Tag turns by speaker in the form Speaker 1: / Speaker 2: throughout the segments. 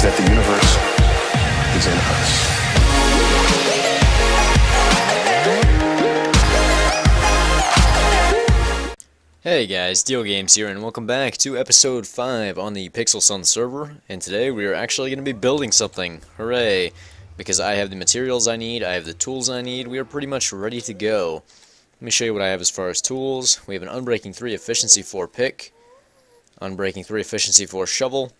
Speaker 1: that the universe is in us.
Speaker 2: Hey guys, Deal Games here, and welcome back to episode 5 on the Pixel Sun server. And today we are actually going to be building something. Hooray! Because I have the materials I need, I have the tools I need, we are pretty much ready to go. Let me show you what I have as far as tools. We have an Unbreaking 3 Efficiency 4 pick, Unbreaking 3 Efficiency 4 shovel,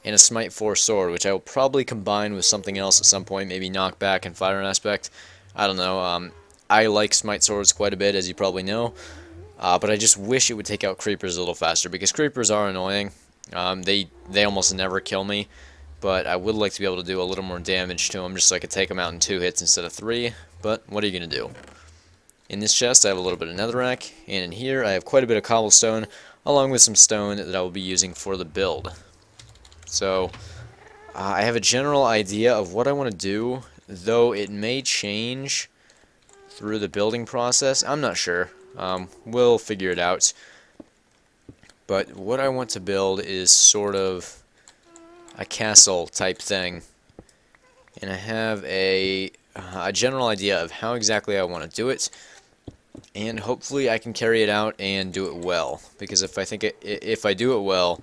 Speaker 2: and a Smite 4 sword, which I will probably combine with something else at some point, maybe knockback and fire aspect. I don't know. I like Smite swords quite a bit, as you probably know. But I just wish it would take out creepers a little faster, because creepers are annoying. They almost never kill me, but I would like to be able to do a little more damage to them, just so I could take them out in 2 hits instead of 3, but what are you going to do? In this chest I have a little bit of netherrack, and in here I have quite a bit of cobblestone, along with some stone that I will be using for the build. So, I have a general idea of what I want to do, though it may change through the building process. I'm not sure. We'll figure it out. But what I want to build is sort of a castle type thing. And I have a general idea of how exactly I want to do it. And hopefully I can carry it out and do it well. Because if I do it well,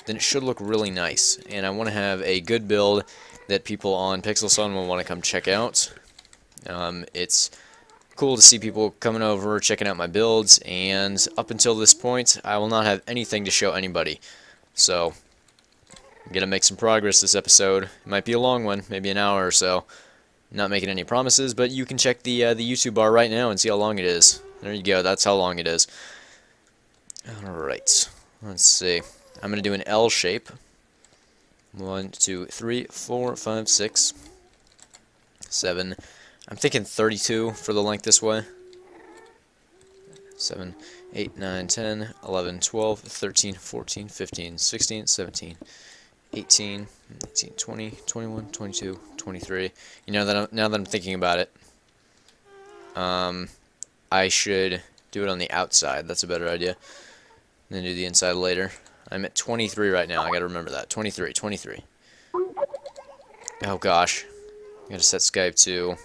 Speaker 2: then it should look really nice. And I want to have a good build that people on Pixel Sun will want to come check out. It's cool to see people coming over, checking out my builds, and up until this point, I will not have anything to show anybody. So, I'm going to make some progress this episode. It might be a long one, maybe an hour or so. Not making any promises, but you can check the YouTube bar right now and see how long it is. There you go, that's how long it is. Alright, let's see. I'm going to do an L shape. 1, 2, 3, 4, 5, 6, 7. I'm thinking 32 for the length this way. 7, 8, 9, 10, 11, 12, 13, 14, 15, 16, 17, 18, 19, 20, 21, 22, 23. You know, now that I'm thinking about it, I should do it on the outside. That's a better idea. And then do the inside later. I'm at 23 right now. I gotta remember that. 23. Oh gosh. I gotta set Skype to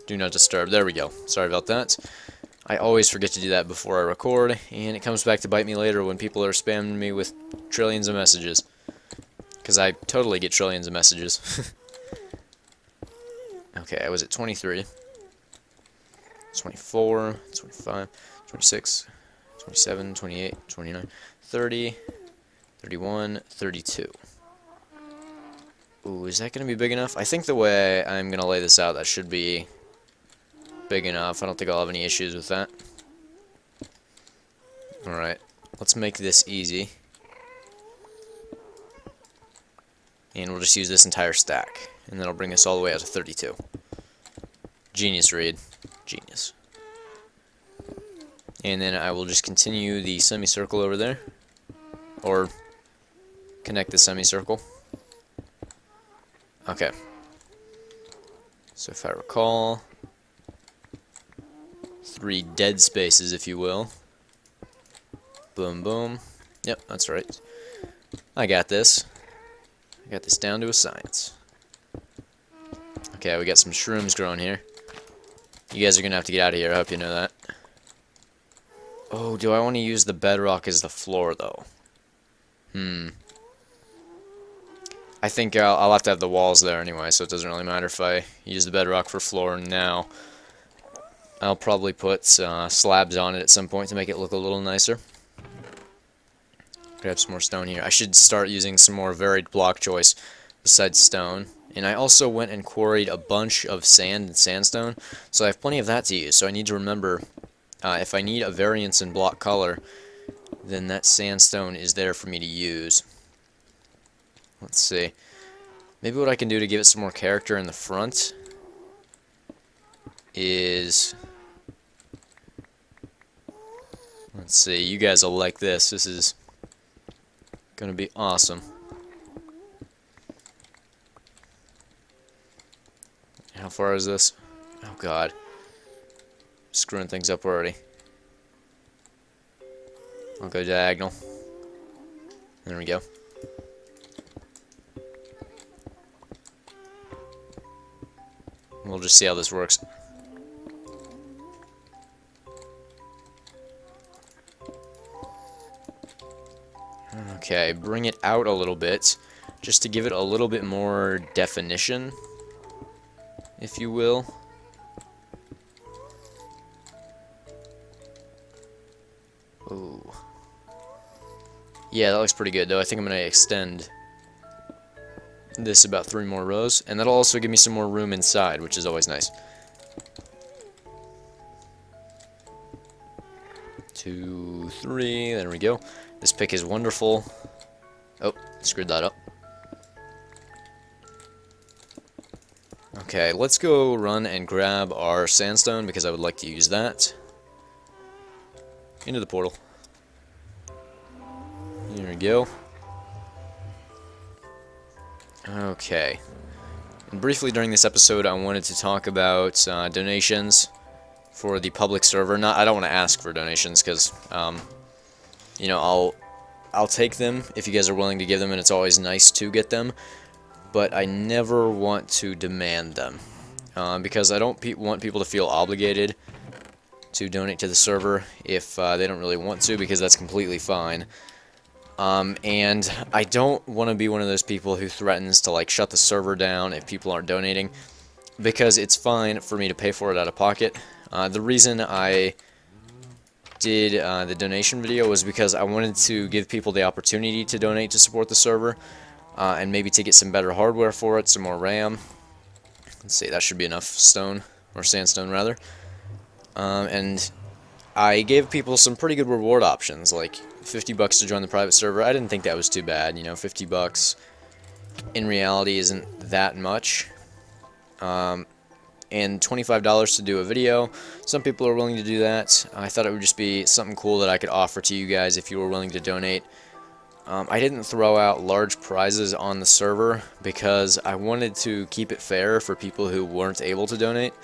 Speaker 2: Do Not Disturb. There we go. Sorry about that. I always forget to do that before I record, and it comes back to bite me later when people are spamming me with trillions of messages. Because I totally get trillions of messages. Okay, I was at 23. 24, 25, 26, 27, 28, 29, 30, 31, 32. Ooh, is that going to be big enough? I think the way I'm going to lay this out, that should be big enough. I don't think I'll have any issues with that. Alright, let's make this easy. And we'll just use this entire stack. And that'll bring us all the way out to 32. Genius, Reed. Genius. And then I will just continue the semicircle over there. Or connect the semicircle. Okay. So if I recall, 3 dead spaces, if you will. Boom, boom. Yep, that's right. I got this. I got this down to a science. Okay, we got some shrooms growing here. You guys are going to have to get out of here. I hope you know that. Oh, do I want to use the bedrock as the floor, though? I think I'll have to have the walls there anyway, so it doesn't really matter if I use the bedrock for floor now. I'll probably put slabs on it at some point to make it look a little nicer. Grab some more stone here. I should start using some more varied block choice besides stone. And I also went and quarried a bunch of sand and sandstone, so I have plenty of that to use. So I need to remember, if I need a variance in block color, then that sandstone is there for me to use. Let's see. Maybe what I can do to give it some more character in the front is... Let's see, you guys will like this. This is gonna be awesome. How far is this? Oh god. Screwing things up already. I'll go diagonal. There we go. We'll just see how this works. Okay, bring it out a little bit, just to give it a little bit more definition, if you will. Ooh. Yeah, that looks pretty good, though. I think I'm going to extend this about 3 more rows, and that'll also give me some more room inside, which is always nice. 2, 3, there we go. This pick is wonderful. Oh, screwed that up. Okay, let's go run and grab our sandstone, because I would like to use that. Into the portal. Here we go. Okay. And briefly during this episode, I wanted to talk about donations for the public server. I don't want to ask for donations because, you know, I'll take them if you guys are willing to give them, and it's always nice to get them. But I never want to demand them because I don't want people to feel obligated to donate to the server if they don't really want to, because that's completely fine. And I don't want to be one of those people who threatens to like shut the server down if people aren't donating, because it's fine for me to pay for it out of pocket. The reason I did the donation video was because I wanted to give people the opportunity to donate to support the server, and maybe to get some better hardware for it, some more RAM. Let's see, that should be enough stone, or sandstone rather. And I gave people some pretty good reward options, like 50 bucks to join the private server. I didn't think that was too bad, you know, 50 bucks in reality isn't that much. And $25 to do a video. Some people are willing to do that. I thought it would just be something cool that I could offer to you guys if you were willing to donate. I didn't throw out large prizes on the server because I wanted to keep it fair for people who weren't able to donate.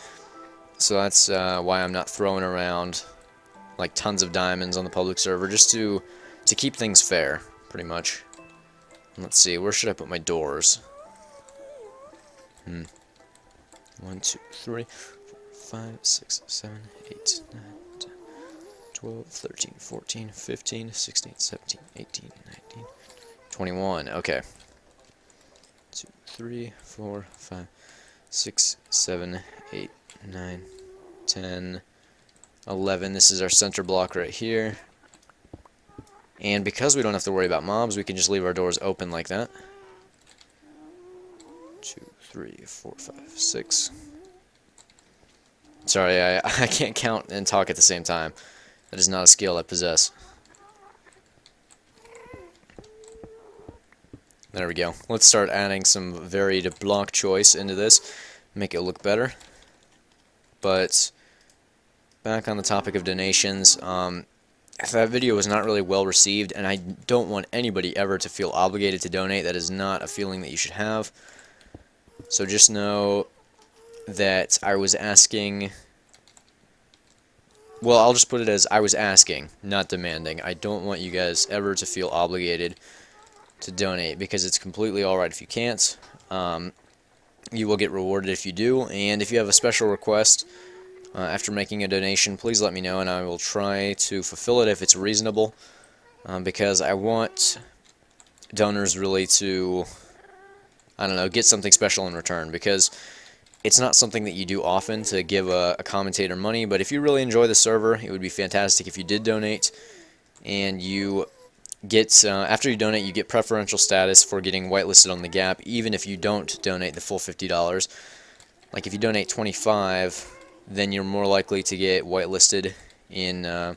Speaker 2: So that's why I'm not throwing around like tons of diamonds on the public server, just to keep things fair, pretty much. Let's see, where should I put my doors? 1, 2, 3, 4, 5, 6, 7, 8, 9, 10, 12, 13, 14, 15, 16, 17, 18, 19, 21. Okay. 2, 3, 4, 5, 6, 7, 8, 9, 10, 11. This is our center block right here. And because we don't have to worry about mobs, we can just leave our doors open like that. 2, 3, 4, 5, 6. Sorry, I can't count and talk at the same time. That is not a skill I possess. There we go. Let's start adding some varied block choice into this, make it look better. But back on the topic of donations, that video was not really well received, and I don't want anybody ever to feel obligated to donate. That is not a feeling that you should have. So just know that I was asking... Well, I'll just put it as I was asking, not demanding. I don't want you guys ever to feel obligated to donate, because it's completely alright if you can't. You will get rewarded if you do, and if you have a special request after making a donation, please let me know, and I will try to fulfill it if it's reasonable, because I want donors really to, I don't know, get something special in return, because it's not something that you do often to give a commentator money. But if you really enjoy the server, it would be fantastic if you did donate, and you get, after you donate, you get preferential status for getting whitelisted on the Gap, even if you don't donate the full $50. Like if you donate 25, then you're more likely to get whitelisted in the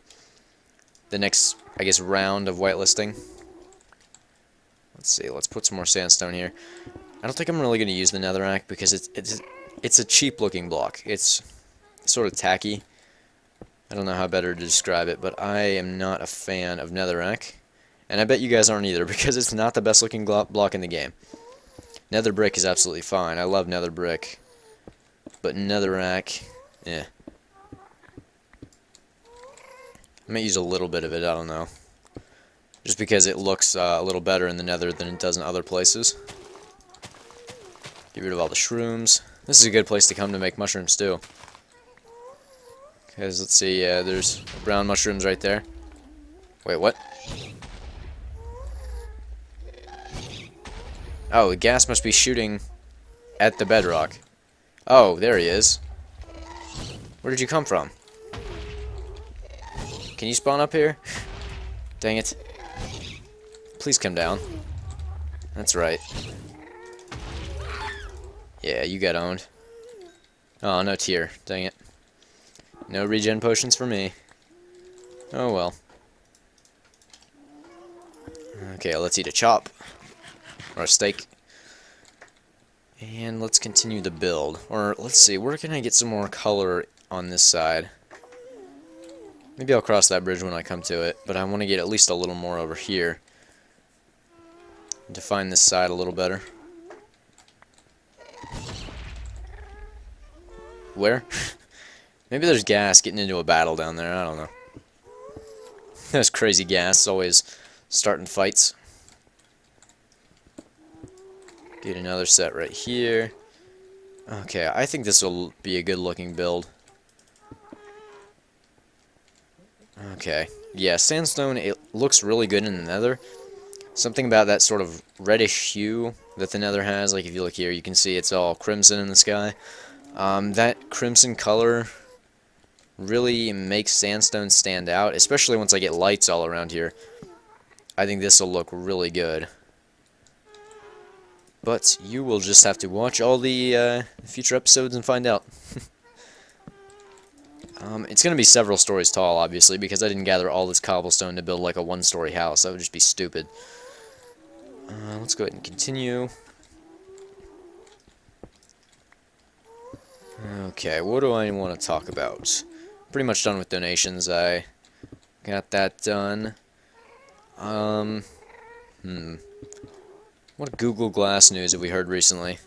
Speaker 2: next, I guess, round of whitelisting. Let's see, let's put some more sandstone here. I don't think I'm really going to use the netherrack because it's a cheap looking block. It's sort of tacky. I don't know how better to describe it, but I am not a fan of netherrack. And I bet you guys aren't either, because it's not the best looking block in the game. Nether brick is absolutely fine. I love nether brick. But netherrack, yeah. I might use a little bit of it, I don't know. Just because it looks a little better in the nether than it does in other places. Get rid of all the shrooms. This is a good place to come to make mushroom stew. Because, let's see, there's brown mushrooms right there. Wait, what? Oh, the gas must be shooting at the bedrock. Oh, there he is. Where did you come from? Can you spawn up here? Dang it. Please come down. That's right. Yeah, you got owned. Oh, no tier. Dang it. No regen potions for me. Oh well. Okay, let's eat a chop. Or a steak. And let's continue the build. Or, let's see, where can I get some more color on this side? Maybe I'll cross that bridge when I come to it, but I want to get at least a little more over here. Define this side a little better. Where? Maybe there's gas getting into a battle down there, I don't know. There's crazy gas, always starting fights. Get another set right here. Okay, I think this will be a good looking build. Okay, yeah, sandstone, it looks really good in the nether. Something about that sort of reddish hue that the nether has, like if you look here, you can see it's all crimson in the sky. That crimson color really makes sandstone stand out, especially once I get lights all around here. I think this will look really good. But you will just have to watch all the future episodes and find out. It's going to be several stories tall, obviously, because I didn't gather all this cobblestone to build like a one-story house. That would just be stupid. Let's go ahead and continue. Okay, what do I want to talk about? Pretty much done with donations. I got that done. What Google Glass news have we heard recently?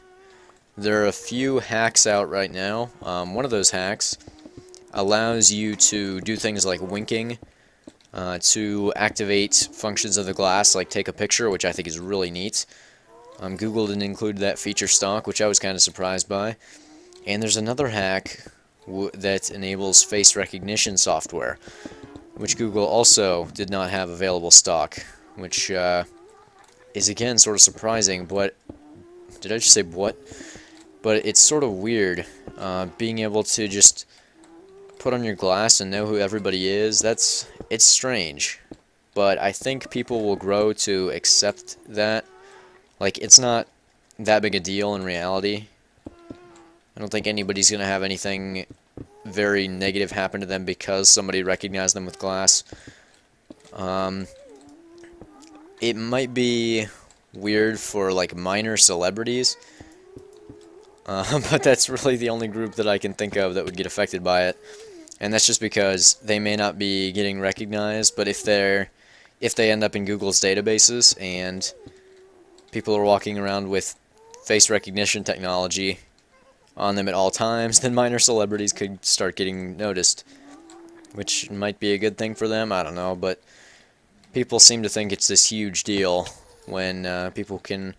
Speaker 2: There are a few hacks out right now. One of those hacks allows you to do things like winking to activate functions of the glass, like take a picture, which I think is really neat. Google didn't include that feature stock, which I was kind of surprised by. And there's another hack that enables face recognition software, which Google also did not have available stock, which is again sort of surprising. But did I just say what? But it's sort of weird being able to just put on your glass and know who everybody is. It's strange, but I think people will grow to accept that. Like, it's not that big a deal in reality. I don't think anybody's gonna have anything very negative happen to them because somebody recognized them with glass. It might be weird for like minor celebrities, but that's really the only group that I can think of that would get affected by it. And that's just because they may not be getting recognized, but if they end up in Google's databases and people are walking around with face recognition technology on them at all times, then minor celebrities could start getting noticed, which might be a good thing for them, I don't know, but people seem to think it's this huge deal when people can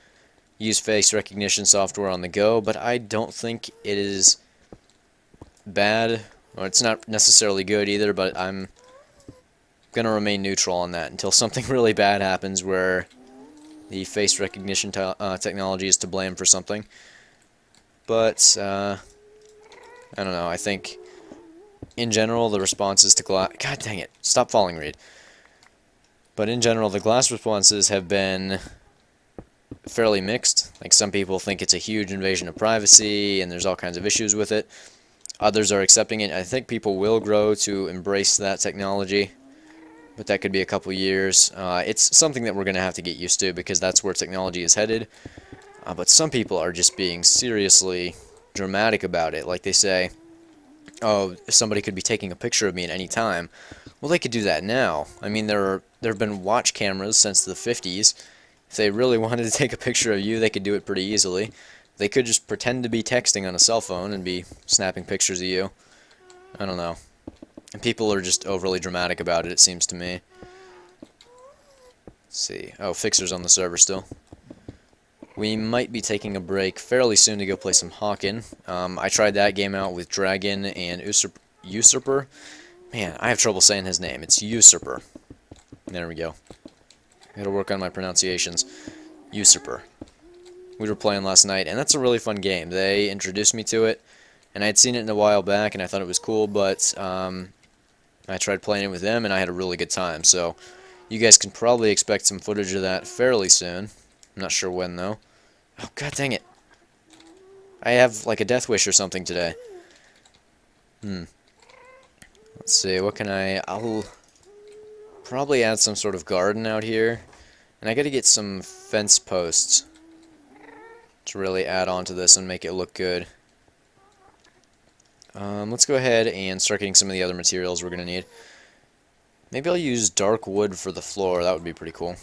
Speaker 2: use face recognition software on the go, but I don't think it is bad, or it's not necessarily good either, but I'm going to remain neutral on that until something really bad happens where the face recognition technology is to blame for something. But, I don't know, I think, in general, the responses to glass... God dang it, stop falling, Reed. But in general, the glass responses have been fairly mixed. Like, some people think it's a huge invasion of privacy, and there's all kinds of issues with it. Others are accepting it. I think people will grow to embrace that technology, but that could be a couple years. It's something that we're going to have to get used to, because that's where technology is headed. But some people are just being seriously dramatic about it. Like they say, oh, somebody could be taking a picture of me at any time. Well, they could do that now. I mean, there have been watch cameras since the 50s. If they really wanted to take a picture of you, they could do it pretty easily. They could just pretend to be texting on a cell phone and be snapping pictures of you. I don't know. And people are just overly dramatic about it, it seems to me. Let's see. Oh, Fixer's on the server still. We might be taking a break fairly soon to go play some Hawken. I tried that game out with Dragon and Usurper. Man, I have trouble saying his name. It's Usurper. There we go. I gotta work on my pronunciations. Usurper. We were playing last night, and that's a really fun game. They introduced me to it, and I had seen it a while back, and I thought it was cool, but I tried playing it with them, and I had a really good time. So you guys can probably expect some footage of that fairly soon. I'm not sure when, though. Oh, god dang it. I have, like, a death wish or something today. Let's see, what can I'll probably add some sort of garden out here. And I gotta get some fence posts to really add on to this and make it look good. Let's go ahead and start getting some of the other materials we're gonna need. Maybe I'll use dark wood for the floor. That would be pretty cool.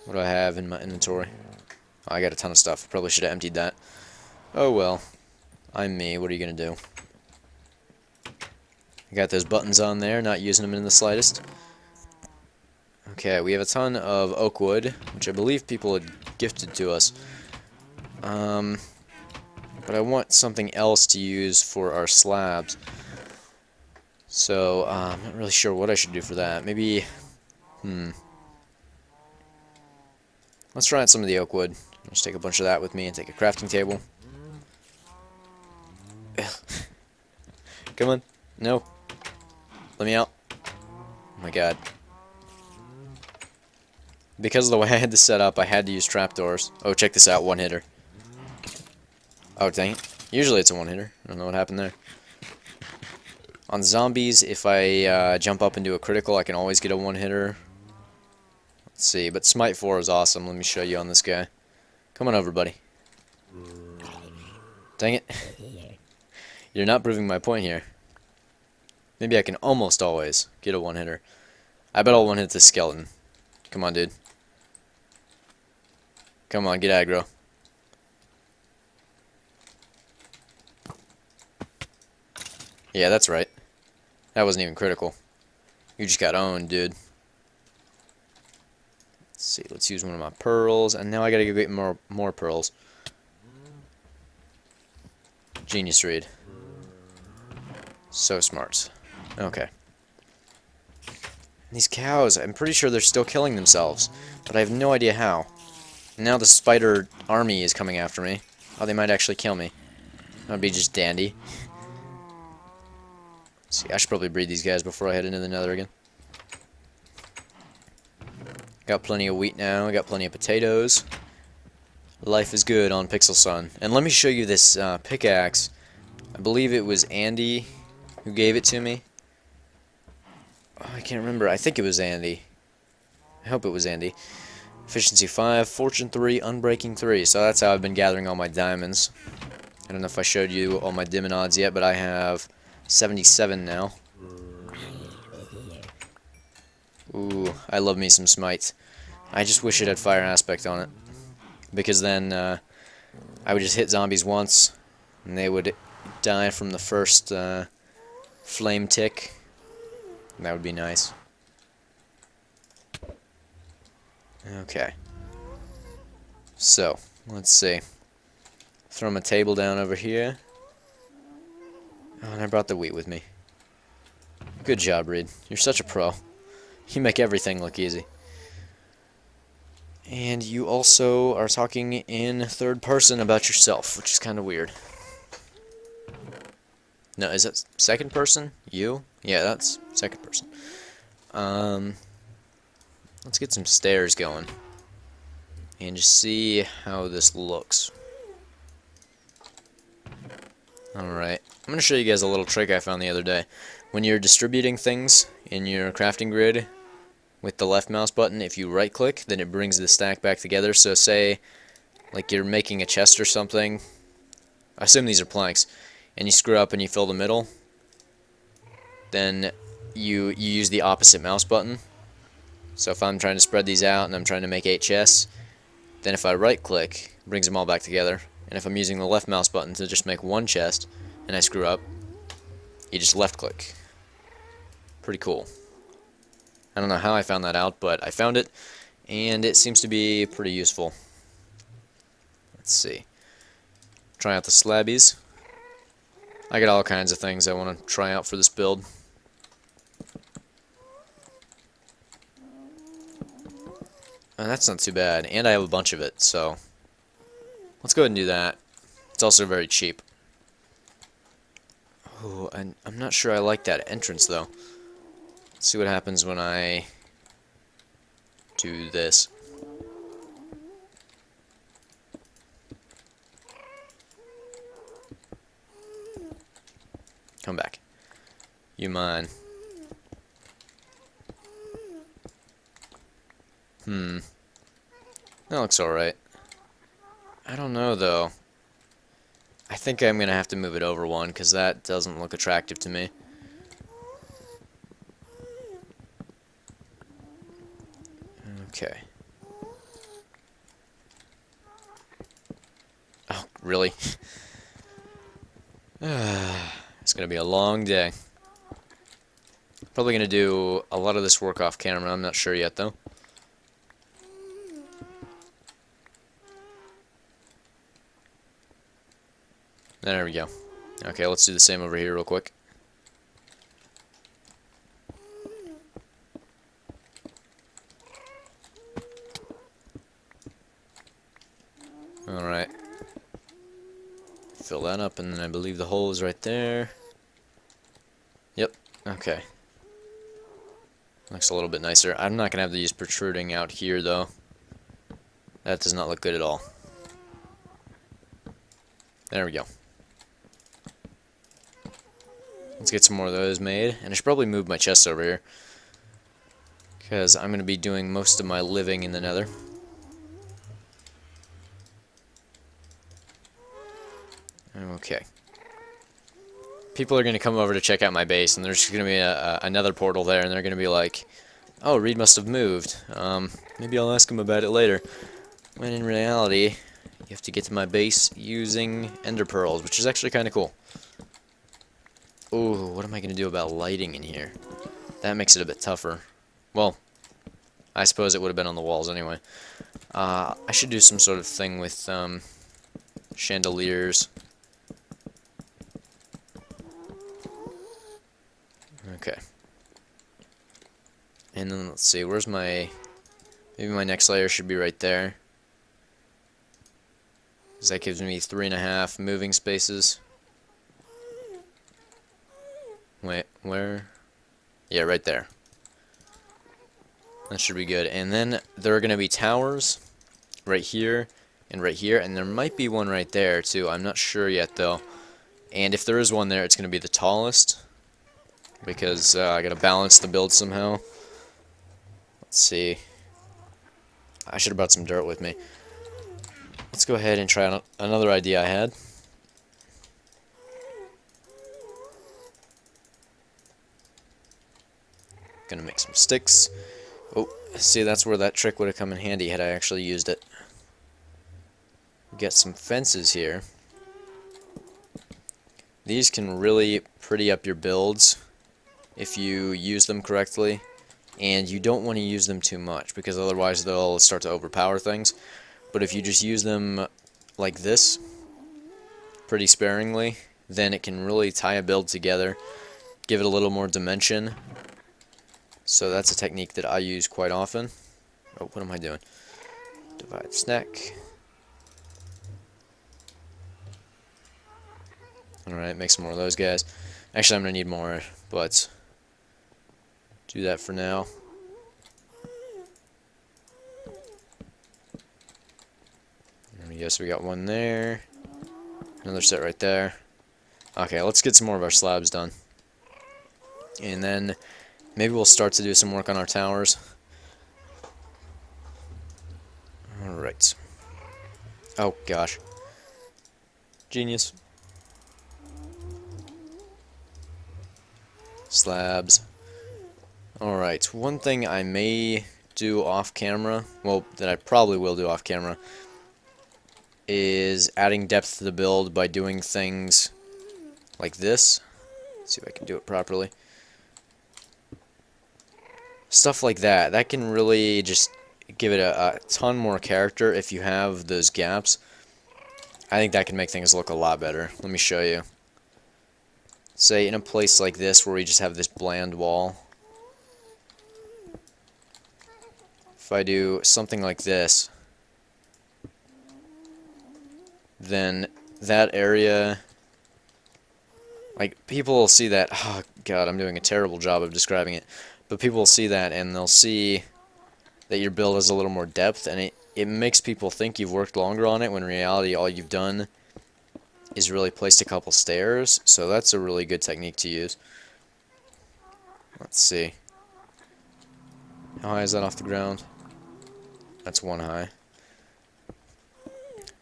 Speaker 2: What do I have in my inventory? Oh, I got a ton of stuff. Probably should have emptied that. Oh well. I'm me. What are you gonna do? I got those buttons on there, not using them in the slightest. Okay, we have a ton of oak wood, which I believe people had gifted to us. But I want something else to use for our slabs. So, I'm not really sure what I should do for that. Maybe, let's try out some of the oak wood. I'll just take a bunch of that with me and take a crafting table. Come on. No. Let me out. Oh my god. Because of the way I had this set up, I had to use trapdoors. Oh, check this out. One hitter. Oh, dang it. Usually it's a one hitter. I don't know what happened there. On zombies, if I jump up and do a critical, I can always get a one hitter. Let's see, but Smite 4 is awesome. Let me show you on this guy. Come on over, buddy. Dang it. You're not proving my point here. Maybe I can almost always get a one hitter. I bet I'll one hit this skeleton. Come on, dude. Come on, get aggro. Yeah, that's right. That wasn't even critical. You just got owned, dude. Let's see, let's use one of my pearls, and now I gotta go get more pearls. Genius read. So smart. Okay. These cows, I'm pretty sure they're still killing themselves, but I have no idea how. Now the spider army is coming after me. Oh, they might actually kill me. That would be just dandy. See, I should probably breed these guys before I head into the nether again. Got plenty of wheat now, got plenty of potatoes. Life is good on Pixel Sun. And let me show you this pickaxe. I believe it was Andy who gave it to me. Oh, I can't remember. I think it was Andy. I hope it was Andy. Efficiency 5, Fortune 3, Unbreaking 3. So that's how I've been gathering all my diamonds. I don't know if I showed you all my diamond odds yet, but I have 77 now. Ooh, I love me some Smite. I just wish it had fire aspect on it. Because then I would just hit zombies once, and they would die from the first flame tick. That would be nice. Okay. So, let's see. Throw my table down over here. Oh, and I brought the wheat with me. Good job, Reed. You're such a pro. You make everything look easy. And you also are talking in third person about yourself, which is kind of weird. No, is that second person? You? Yeah, that's second person. Let's get some stairs going. And just see how this looks. Alright. I'm going to show you guys a little trick I found the other day. When you're distributing things in your crafting grid with the left mouse button, if you right click, then it brings the stack back together. So say, like you're making a chest or something. I assume these are planks. And you screw up and you fill the middle. Then you use the opposite mouse button. So if I'm trying to spread these out and I'm trying to make 8 chests, then if I right click, it brings them all back together. And if I'm using the left mouse button to just make one chest and I screw up, you just left click. Pretty cool. I don't know how I found that out, but I found it, and it seems to be pretty useful. Let's see. Try out the slabbies. I got all kinds of things I want to try out for this build. And that's not too bad, and I have a bunch of it, so let's go ahead and do that. It's also very cheap. Oh, and I'm not sure I like that entrance though. Let's see what happens when I do this. Come back. You mine. That looks alright. I don't know though. I think I'm gonna have to move it over one because that doesn't look attractive to me. Okay. Oh, really? It's gonna be a long day. Probably gonna do a lot of this work off camera. I'm not sure yet though. There we go. Okay, let's do the same over here real quick. Alright. Fill that up, and then I believe the hole is right there. Yep, okay. Looks a little bit nicer. I'm not going to have these protruding out here, though. That does not look good at all. There we go. Let's get some more of those made. And I should probably move my chest over here, because I'm going to be doing most of my living in the nether. Okay. People are going to come over to check out my base, and there's just going to be another portal there, and they're going to be like, oh, Reed must have moved. Maybe I'll ask him about it later. When in reality, you have to get to my base using ender pearls, which is actually kind of cool. Ooh, what am I going to do about lighting in here? That makes it a bit tougher. Well, I suppose it would have been on the walls anyway. I should do some sort of thing with chandeliers. Okay. And then let's see, where's my... Maybe my next layer should be right there. Because that gives me 3.5 moving spaces. Wait, where? Yeah, right there. That should be good. And then there are going to be towers right here and right here. And there might be one right there too. I'm not sure yet though. And if there is one there, it's going to be the tallest. Because I got to balance the build somehow. Let's see. I should have brought some dirt with me. Let's go ahead and try another idea I had. Gonna make some sticks. Oh, see, that's where that trick would have come in handy had I actually used it. Get some fences here. These can really pretty up your builds if you use them correctly, and you don't want to use them too much because otherwise they'll start to overpower things. But if you just use them like this, pretty sparingly, then it can really tie a build together, give it a little more dimension. So that's a technique that I use quite often. Oh, what am I doing? Divide stack. Alright, make some more of those guys. Actually, I'm going to need more, but do that for now. There we go, so we got one there. Another set right there. Okay, let's get some more of our slabs done. And then maybe we'll start to do some work on our towers. Alright. Oh, gosh. Genius. Slabs. Alright, one thing I may do off camera, well, that I probably will do off camera, is adding depth to the build by doing things like this. Let's see if I can do it properly. Stuff like that. That can really just give it a ton more character if you have those gaps. I think that can make things look a lot better. Let me show you. Say in a place like this where we just have this bland wall. If I do something like this, then that area, like, people will see that. Oh god, I'm doing a terrible job of describing it, but people will see that and they'll see that your build has a little more depth, and it makes people think you've worked longer on it, when in reality all you've done is really placed a couple stairs. So that's a really good technique to use. Let's see, how high is that off the ground? That's 1 high.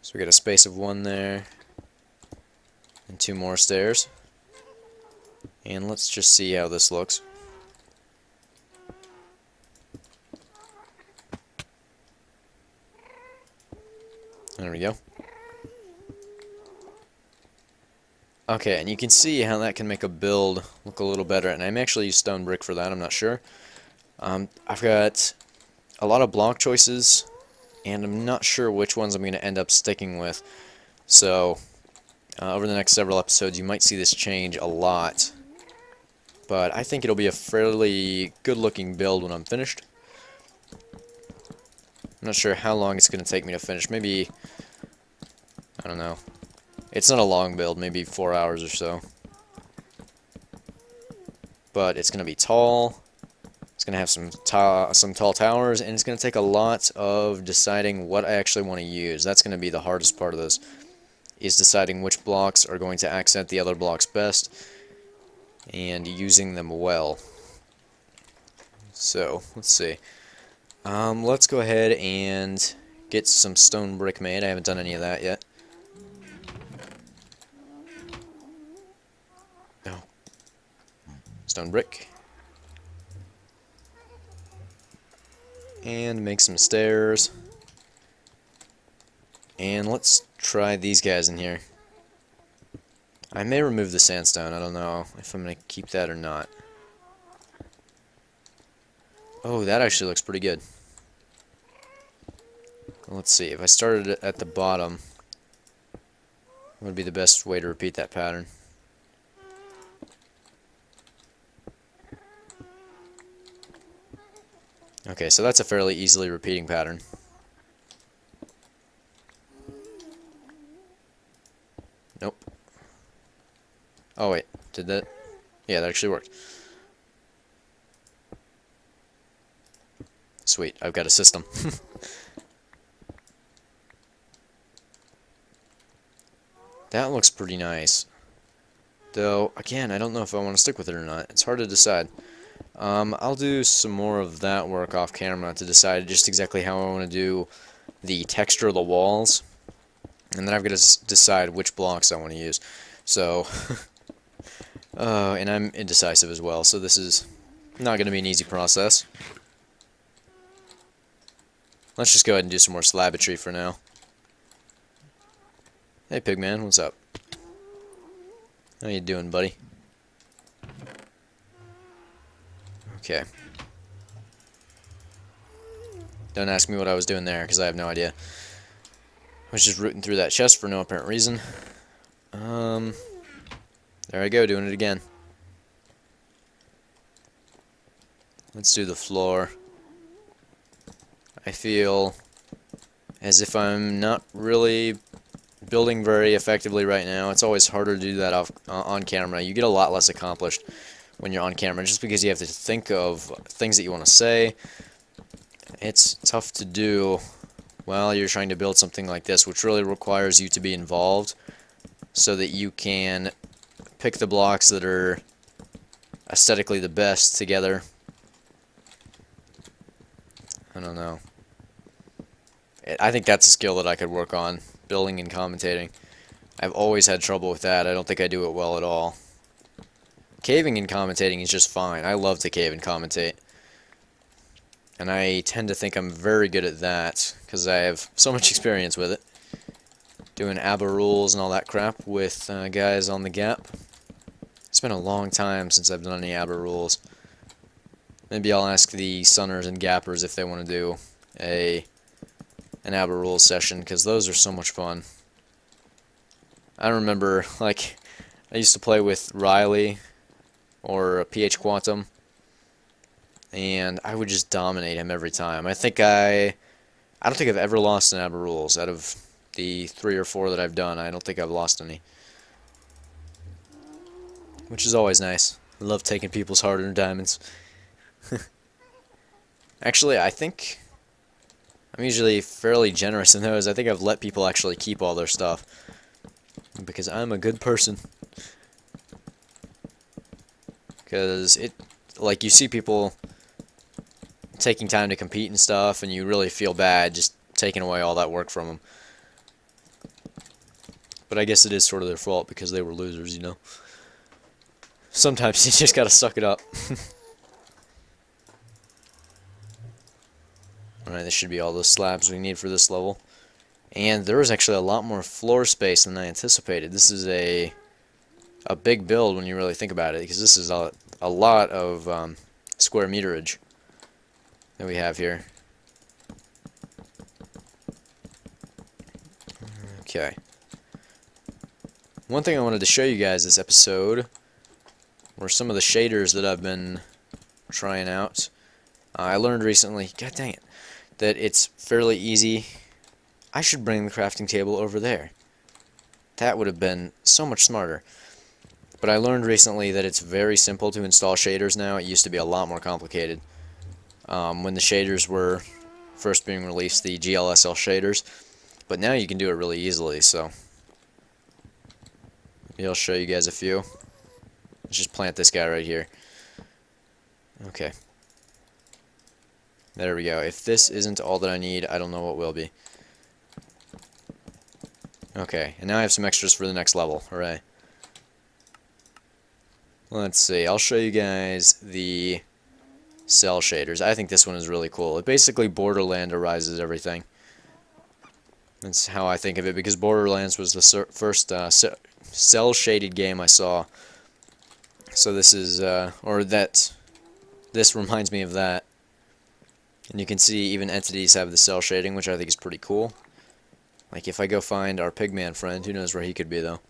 Speaker 2: So we got a space of 1 there and 2 more stairs. And let's just see how this looks. There we go. Okay, and you can see how that can make a build look a little better. And I may actually use stone brick for that, I'm not sure. I've got a lot of block choices, and I'm not sure which ones I'm going to end up sticking with. So, over the next several episodes, you might see this change a lot. But I think it'll be a fairly good-looking build when I'm finished. I'm not sure how long it's going to take me to finish. Maybe, I don't know. It's not a long build, maybe 4 hours or so. But it's going to be tall. It's going to have some tall towers, and it's going to take a lot of deciding what I actually want to use. That's going to be the hardest part of this, is deciding which blocks are going to accent the other blocks best, and using them well. So, let's see. Let's go ahead and get some stone brick made. I haven't done any of that yet. Oh. Stone brick. And make some stairs. And let's try these guys in here. I may remove the sandstone. I don't know if I'm going to keep that or not. Oh, that actually looks pretty good. Let's see. If I started it at the bottom, what would be the best way to repeat that pattern? Okay, so that's a fairly easily repeating pattern. Nope. Oh wait, did that? Yeah, that actually worked. Sweet, I've got a system. That looks pretty nice. Though, again, I don't know if I want to stick with it or not. It's hard to decide. I'll do some more of that work off camera to decide just exactly how I want to do the texture of the walls. And then I've got to decide which blocks I want to use. So, and I'm indecisive as well, so this is not going to be an easy process. Let's just go ahead and do some more slabetry for now. Hey Pigman, what's up? How you doing, buddy? Okay. Don't ask me what I was doing there, because I have no idea. I was just rooting through that chest for no apparent reason. There I go, doing it again. Let's do the floor. I feel as if I'm not really building very effectively right now. It's always harder to do that on camera. You get a lot less accomplished when you're on camera, just because you have to think of things that you want to say. It's tough to do while you're trying to build something like this, which really requires you to be involved so that you can pick the blocks that are aesthetically the best together. I don't know. I think that's a skill that I could work on, building and commentating. I've always had trouble with that. I don't think I do it well at all. Caving and commentating is just fine. I love to cave and commentate. And I tend to think I'm very good at that, because I have so much experience with it. Doing ABBA rules and all that crap with guys on the Gap. It's been a long time since I've done any ABBA rules. Maybe I'll ask the Sunners and Gappers if they want to do an Abba Rules session, because those are so much fun. I remember, like, I used to play with Riley or PH Quantum, and I would just dominate him every time. I don't think I've ever lost an Abba Rules. Out of the 3 or 4 that I've done, I don't think I've lost any. Which is always nice. I love taking people's hard-earned diamonds. Actually, I think I'm usually fairly generous in those. I think I've let people actually keep all their stuff, because I'm a good person. Because like, you see people taking time to compete and stuff, and you really feel bad just taking away all that work from them. But I guess it is sort of their fault, because they were losers, you know. Sometimes you just gotta suck it up. Alright, this should be all the slabs we need for this level. And there is actually a lot more floor space than I anticipated. This is a big build when you really think about it, because this is a lot of square meterage that we have here. Okay. One thing I wanted to show you guys this episode were some of the shaders that I've been trying out. I learned recently, god dang it, that it's fairly easy. I should bring the crafting table over there. That would have been so much smarter. But I learned recently that it's very simple to install shaders now. It used to be a lot more complicated. When the shaders were first being released, the GLSL shaders. But now you can do it really easily, so maybe I'll show you guys a few. Let's just plant this guy right here. Okay. There we go. If this isn't all that I need, I don't know what will be. Okay, and now I have some extras for the next level. Hooray. Let's see. I'll show you guys the cell shaders. I think this one is really cool. It basically Borderlanderizes everything. That's how I think of it, because Borderlands was the first cell-shaded game I saw. So this is, this reminds me of that. And you can see even entities have the cell shading, which I think is pretty cool. Like, if I go find our pigman friend, who knows where he could be, though.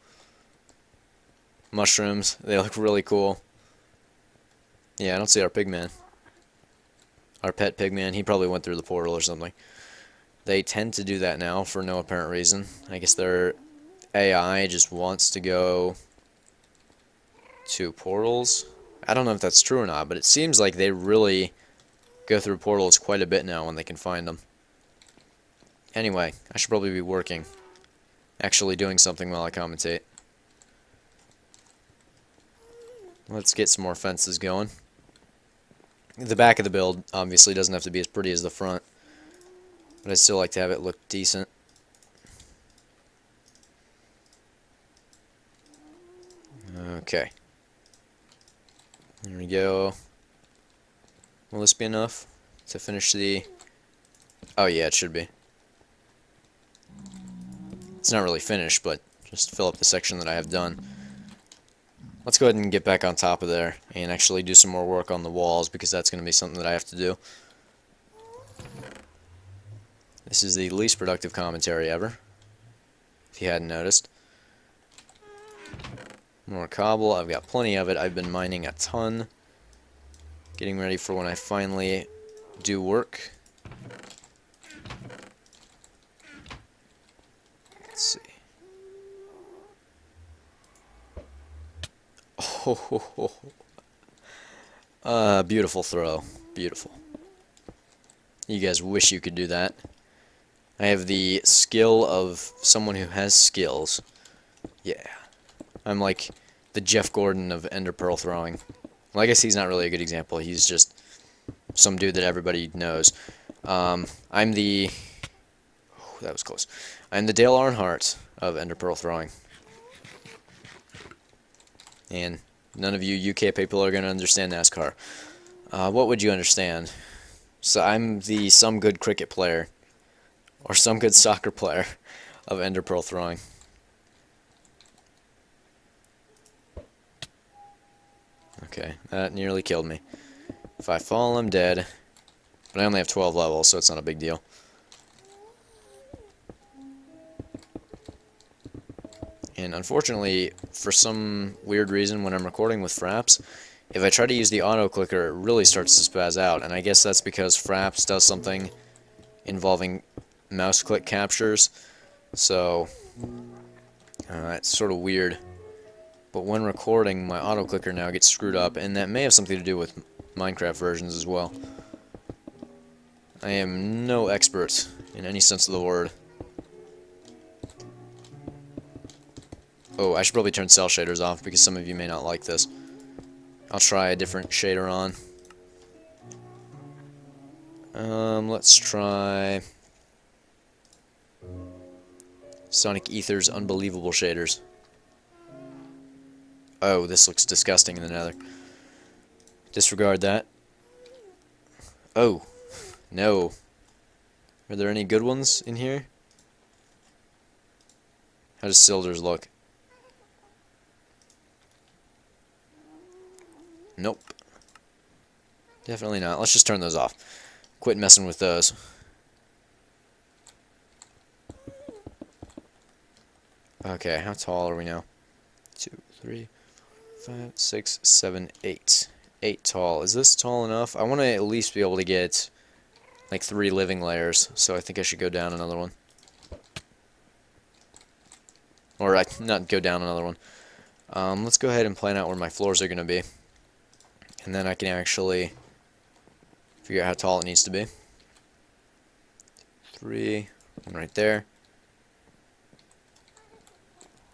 Speaker 2: Mushrooms, they look really cool. Yeah, I don't see our pigman. Our pet pigman, he probably went through the portal or something. They tend to do that now for no apparent reason. I guess their AI just wants to go to portals. I don't know if that's true or not, but it seems like they really go through portals quite a bit now when they can find them. Anyway, I should probably be working. Actually doing something while I commentate. Let's get some more fences going. The back of the build obviously doesn't have to be as pretty as the front, but I'd still like to have it look decent. Okay. There we go. Will this be enough to finish the... Oh yeah, it should be. It's not really finished, but just fill up the section that I have done. Let's go ahead and get back on top of there and actually do some more work on the walls, because that's going to be something that I have to do. This is the least productive commentary ever, if you hadn't noticed. More cobble, I've got plenty of it. I've been mining a ton. Getting ready for when I finally do work. Let's see. Oh, beautiful throw. Beautiful. You guys wish you could do that. I have the skill of someone who has skills. Yeah. I'm like the Jeff Gordon of Ender Pearl throwing. Well, I guess he's not really a good example. He's just some dude that everybody knows. I'm the... Oh, that was close. I'm the Dale Earnhardt of Ender Pearl throwing. And none of you UK people are going to understand NASCAR. What would you understand? So I'm the some good cricket player, or some good soccer player, of Ender Pearl throwing. Okay, that nearly killed me. If I fall, I'm dead. But I only have 12 levels, so it's not a big deal. And unfortunately, for some weird reason, when I'm recording with Fraps, if I try to use the auto clicker, it really starts to spaz out. And I guess that's because Fraps does something involving mouse click captures. So, it's sort of weird. But when recording, my auto clicker now gets screwed up, and that may have something to do with Minecraft versions as well. I am no expert in any sense of the word. Oh, I should probably turn cell shaders off because some of you may not like this. I'll try a different shader on. Let's try Sonic Ether's Unbelievable Shaders. Oh, this looks disgusting in the nether. Disregard that. Oh, no. Are there any good ones in here? How does Sildur's look? Nope. Definitely not. Let's just turn those off. Quit messing with those. Okay, how tall are we now? 2, 3, 5, 6, 7, 8. 8 tall. Is this tall enough? I want to at least be able to get like 3 living layers, so I think I should go down another one. Or not go down another one. Let's go ahead and plan out where my floors are going to be. And then I can actually figure out how tall it needs to be. 3, and right there.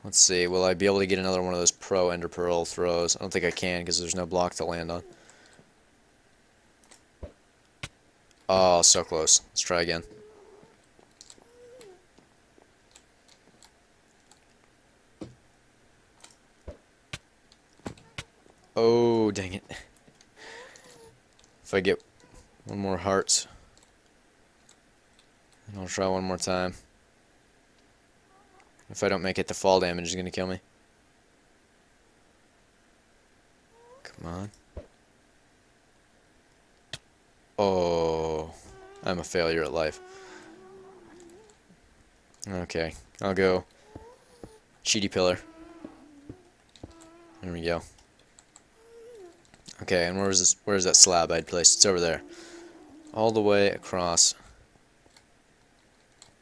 Speaker 2: Let's see, will I be able to get another one of those pro ender pearl throws? I don't think I can because there's no block to land on. Oh, so close. Let's try again. Oh, dang it. If I get one more heart, I'll try one more time. If I don't make it, the fall damage is going to kill me. Come on. Oh, I'm a failure at life. Okay, I'll go cheaty pillar. There we go. Okay, and where's that slab I'd placed? It's over there. All the way across.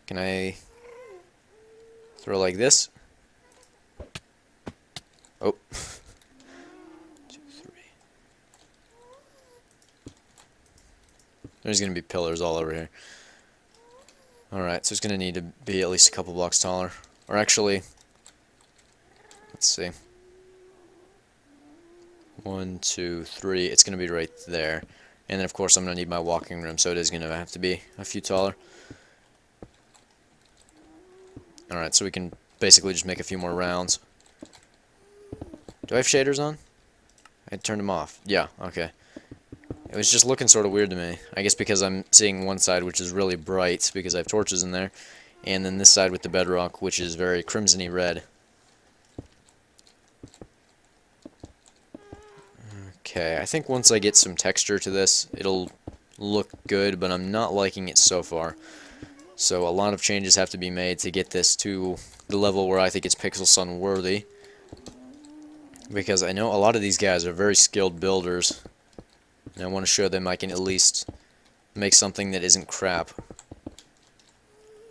Speaker 2: Can I throw like this? Oh. 2, 3. There's gonna be pillars all over here. Alright, so it's gonna need to be at least a couple blocks taller. Or actually, let's see. 1, 2, 3. It's going to be right there. And then, of course, I'm going to need my walking room, so it is going to have to be a few taller. Alright, so we can basically just make a few more rounds. Do I have shaders on? I turned them off. Yeah, okay. It was just looking sort of weird to me. I guess because I'm seeing one side which is really bright because I have torches in there. And then this side with the bedrock which is very crimsony red. Okay, I think once I get some texture to this, it'll look good, but I'm not liking it so far. So a lot of changes have to be made to get this to the level where I think it's Pixel Sun worthy. Because I know a lot of these guys are very skilled builders, and I want to show them I can at least make something that isn't crap.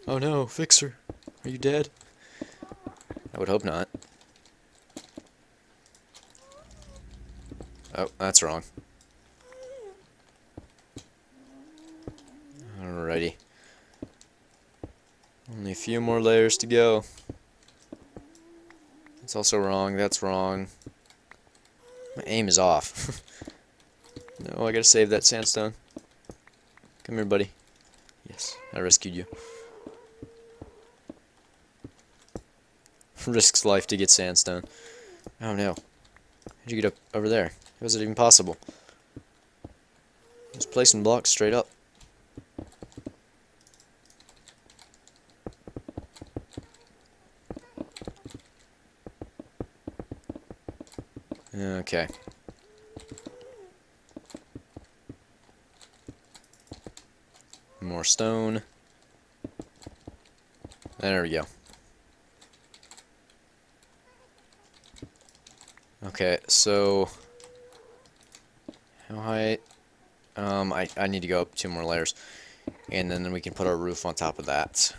Speaker 2: Oh no, Fixer, are you dead? I would hope not. Oh, that's wrong. Alrighty. Only a few more layers to go. That's also wrong, that's wrong. My aim is off. No, I gotta save that sandstone. Come here, buddy. Yes, I rescued you. Risks life to get sandstone. Oh no. How'd you get up over there? How is it even possible? Just placing blocks straight up. Okay. more stone. There we go. Okay, so how high? I need to go up 2 more layers, and then we can put our roof on top of that.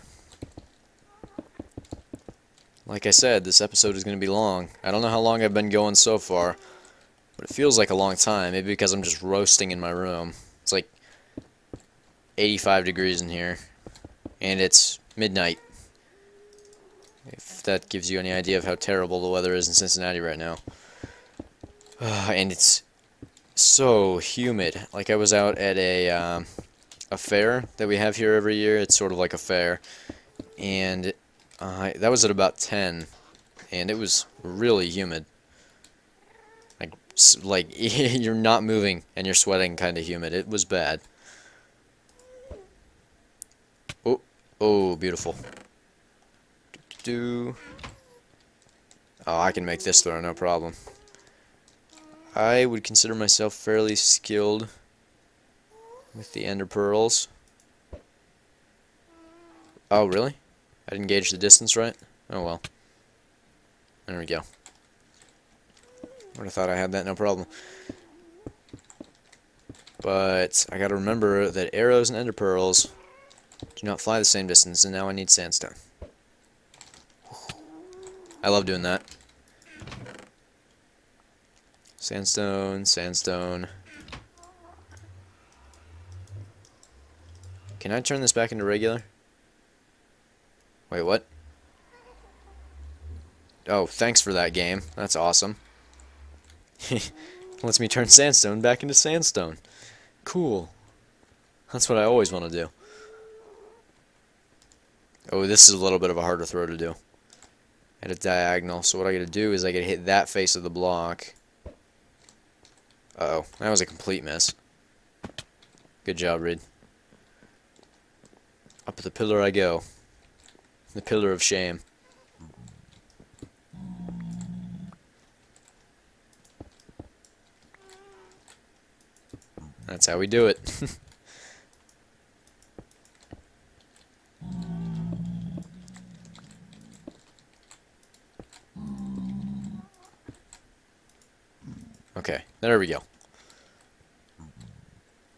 Speaker 2: Like I said, this episode is going to be long. I don't know how long I've been going so far, but it feels like a long time. Maybe because I'm just roasting in my room. It's like 85 degrees in here, and it's midnight. If that gives you any idea of how terrible the weather is in Cincinnati right now. And it's so humid. Like I was out at a fair that we have here every year. It's sort of like a fair, and that was at about 10, and it was really humid. Like you're not moving and you're sweating, kind of humid. It was bad. Oh, oh, beautiful. Oh, I can make this throw, no problem. I would consider myself fairly skilled with the ender pearls. Oh, really? I didn't gauge the distance right? Oh, well. There we go. Would have thought I had that, no problem. But I gotta remember that arrows and ender pearls do not fly the same distance, and now I need sandstone. I love doing that. Sandstone, sandstone. Can I turn this back into regular? Wait, what? Oh, thanks for that, game. That's awesome. Lets me turn sandstone back into sandstone. Cool. That's what I always want to do. Oh, this is a little bit of a harder throw to do. At a diagonal. So what I gotta do is I gotta hit that face of the block. Uh-oh. That was a complete miss. Good job, Reed. Up the pillar I go. The pillar of shame. That's how we do it. Okay, there we go.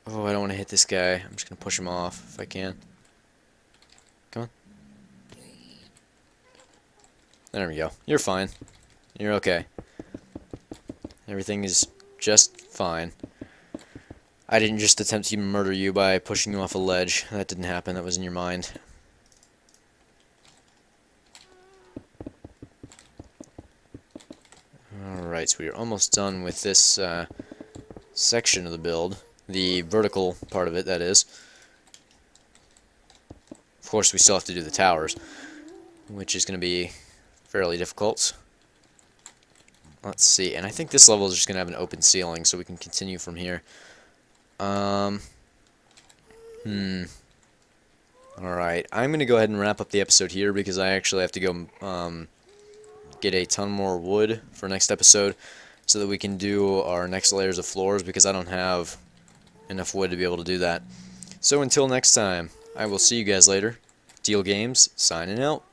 Speaker 2: Oh, I don't want to hit this guy. I'm just going to push him off if I can. Come on. There we go. You're fine. You're okay. Everything is just fine. I didn't just attempt to murder you by pushing you off a ledge. That didn't happen. That was in your mind. Alright, so we are almost done with this section of the build. The vertical part of it, that is. Of course, we still have to do the towers, which is going to be fairly difficult. Let's see, and I think this level is just going to have an open ceiling, so we can continue from here. Alright, I'm going to go ahead and wrap up the episode here, because I actually have to go get a ton more wood for next episode, so that we can do our next layers of floors, because I don't have enough wood to be able to do that. So until next time, I will see you guys later. Deal Games, signing out.